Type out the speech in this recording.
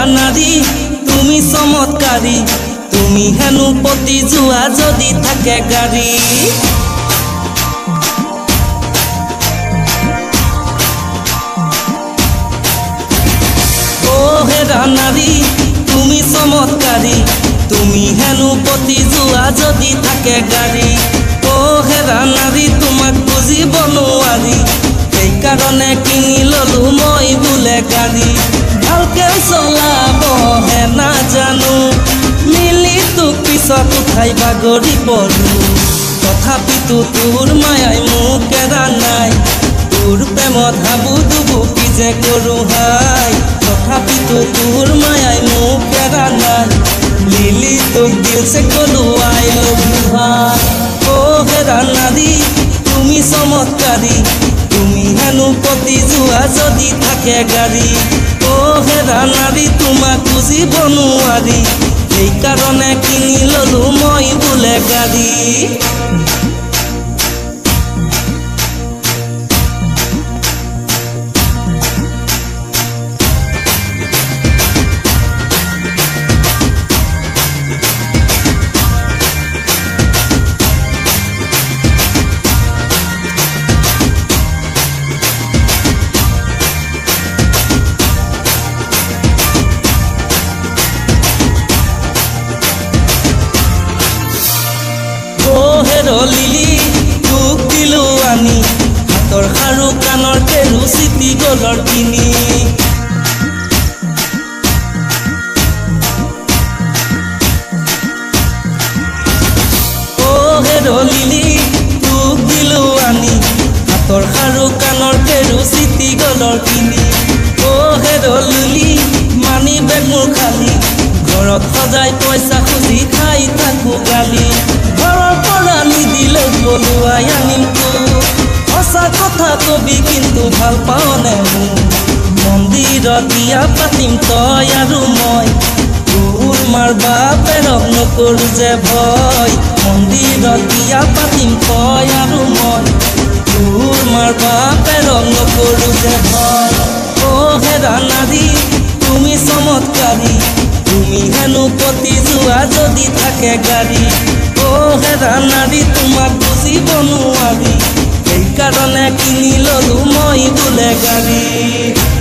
নাৰী তুমি চমৎকাৰী তুমি হেনো পতি যোৱা যদি থাকে গাড়ী ও হেৰা নাৰী তুমি চমৎকাৰী তুমি হেনো পতি যোৱা যদি থাকে গাড়ী ও হেৰা নাৰী তোমাক বুজিব নোৱাৰি সেই কাৰণে কিনি ললো মই বোলে গাড়ী ভালকে চলাব হে নাজানো মিলি তোক পিছত উঠাই বাগৰি পৰো তথাপিতো তোৰ মায়াই মোক এৰা নাই তোৰ প্ৰেমত হাবু দুবু কি যে কৰো হাই তথাপিতো তোৰ মায়াই মোক এৰা নাই লিলি তোক দিল সে কলো আই লাভ ইউ হাই ও হেৰা নাৰী তুমি চমৎকাৰী তুমি হেনো পতি যোৱা যদি থাকে গাড়ী ও হেৰা নাৰী তোমাক বুজিব নোৱাৰি সেই কাৰণে কিনি ললো মই বোলে গাড়ী লিলি তোক দিলো আনি হাতৰ খাৰু কাণৰ কেৰু চিটি গলৰ কিনি ও হেৰ লিলি তোক দিলো আনি হাতৰ খাৰু কাণৰ কেৰু চিটি গলৰ কিনি ও হেৰ লিলি মানি বেগ মোৰ খালি ঘৰত সজাই পইচা খুজি খাই থাকো গালি ঘৰৰ পৰা নিদিলে বলুৱাই আনিম সঁচা কথা কবি কিন্তু ভাল পাওঁ নে মোক মন্দিৰত বিয়া পাতিম তই আৰু মই তোৰ মাৰ বাপেৰক নকৰো যে ভয় মন্দিৰত বিয়া পাতিম তই আৰু মই তোৰ মাৰ বাপেৰক নকৰো যে ভয় ও হেৰা নাৰী তুমি চমৎকাৰী তুমি হেনো পতি যোৱা যদি থাকে গাড়ী ও হেৰা নাৰী তোমাক বুজিব নোৱাৰি সেই কাৰণে কিনি ললো মই বোলে গাড়ী